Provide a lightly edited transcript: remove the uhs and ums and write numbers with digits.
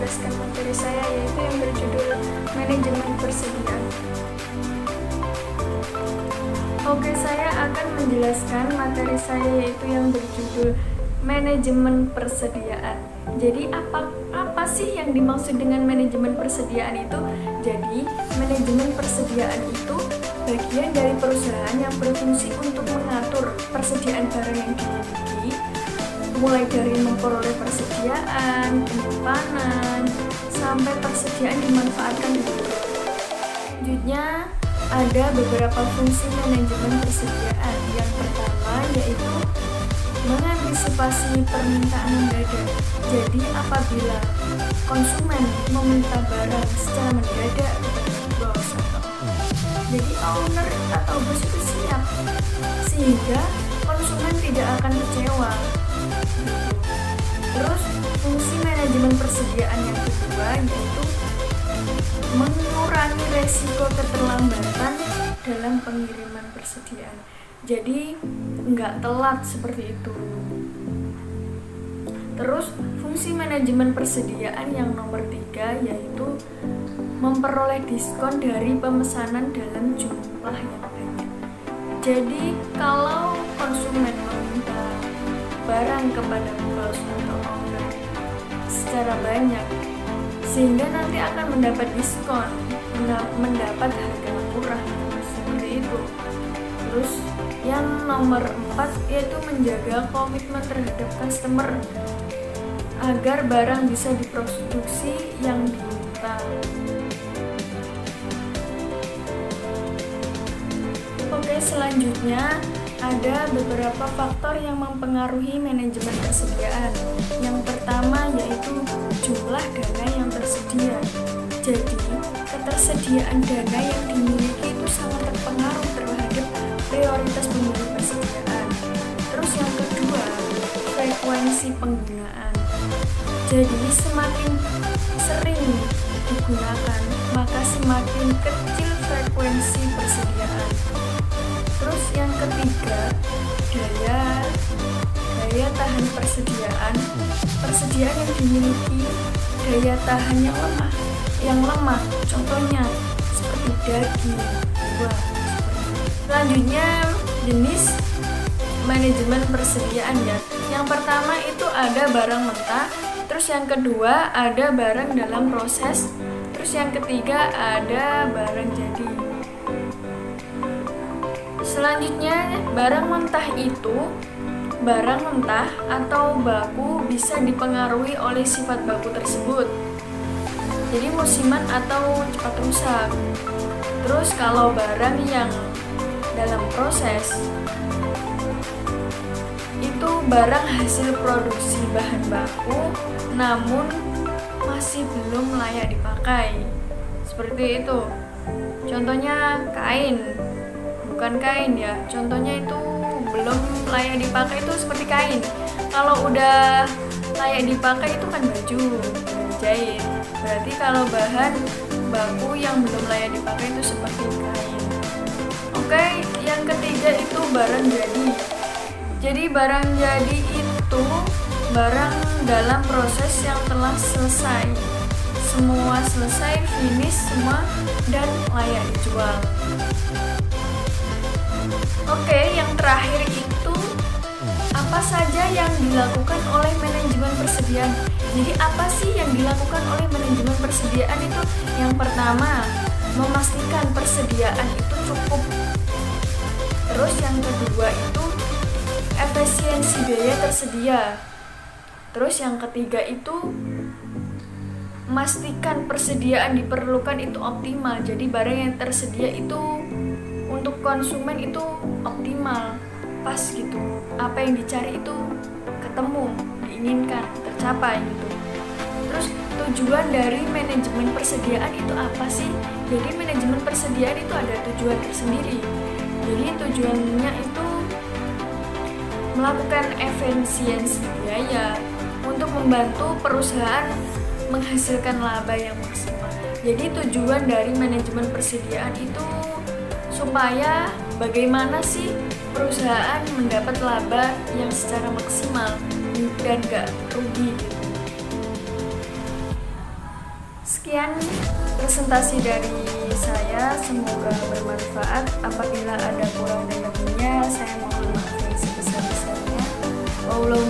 menjelaskan materi saya, yaitu yang berjudul manajemen persediaan. Oke, saya akan menjelaskan materi saya yaitu yang berjudul manajemen persediaan. Jadi apa sih yang dimaksud dengan manajemen persediaan itu? Jadi, manajemen persediaan itu bagian dari perusahaan yang berfungsi untuk mengatur persediaan barang yang dimiliki, mulai dari memperoleh persediaan, penyimpanan, sampai persediaan dimanfaatkan. Selanjutnya, ada beberapa fungsi manajemen persediaan. Yang pertama yaitu mengantisipasi permintaan mendadak. Jadi apabila konsumen meminta barang secara mendadak kepada bos jadi owner atau bos itu siap, sehingga konsumen tidak akan kecewa. Terus fungsi manajemen persediaan yang kedua yaitu mengurangi resiko keterlambatan dalam pengiriman persediaan. Jadi nggak telat seperti itu. Terus fungsi manajemen persediaan yang nomor 3 yaitu memperoleh diskon dari pemesanan dalam jumlah yang banyak. Jadi kalau konsumen meminta barang kepada bos atau owner secara banyak, sehingga nanti akan mendapat diskon, mendapat harga murah seperti itu. Terus yang nomor 4 yaitu menjaga komitmen terhadap customer agar barang bisa diproduksi yang diminta. Oke, selanjutnya ada beberapa faktor yang mempengaruhi manajemen persediaan. Yang pertama yaitu jumlah dana yang tersedia. Jadi, ketersediaan dana yang dimiliki itu sangat terpengaruh terhadap prioritas pembeli persediaan. Terus yang kedua, frekuensi penggunaan. Jadi, semakin sering digunakan, maka semakin kecil frekuensi persediaan. Terus yang ketiga, daya tahan persediaan. Persediaan yang dimiliki daya tahan yang lemah, contohnya seperti daging, buah. Selanjutnya jenis manajemen persediaan ya. Yang pertama itu ada barang mentah, terus yang kedua ada barang dalam proses, terus yang ketiga ada barang jadi. Selanjutnya, barang mentah atau baku bisa dipengaruhi oleh sifat baku tersebut. Jadi musiman atau cepat rusak. Terus kalau barang yang dalam proses itu barang hasil produksi bahan baku namun masih belum layak dipakai. Seperti itu. Contohnya kain. Bukan kain ya, contohnya itu belum layak dipakai itu seperti kain. Kalau udah layak dipakai itu kan baju jahit. Berarti kalau bahan baku yang belum layak dipakai itu seperti kain. Oke, yang ketiga itu barang jadi. Jadi barang jadi itu barang dalam proses yang telah selesai. Semua selesai, finish semua dan layak dijual. Oke, yang terakhir itu apa saja yang dilakukan oleh manajemen persediaan. Jadi apa sih yang dilakukan oleh manajemen persediaan itu? Yang pertama, memastikan persediaan itu cukup. Terus yang kedua itu efisiensi biaya tersedia. Terus yang ketiga itu memastikan persediaan diperlukan itu optimal. Jadi barang yang tersedia itu untuk konsumen itu optimal, pas gitu. Apa yang dicari itu ketemu, diinginkan, tercapai gitu. Terus tujuan dari manajemen persediaan itu apa sih? Jadi manajemen persediaan itu ada tujuan tersendiri. Jadi tujuannya itu melakukan efisiensi biaya untuk membantu perusahaan menghasilkan laba yang maksimal. Jadi tujuan dari manajemen persediaan itu supaya bagaimana sih perusahaan mendapat laba yang secara maksimal dan gak rugi gitu. Sekian presentasi dari saya, semoga bermanfaat. Apabila ada kurang dan lebihnya, saya mohon maaf yang sebesar-besarnya. Wallahul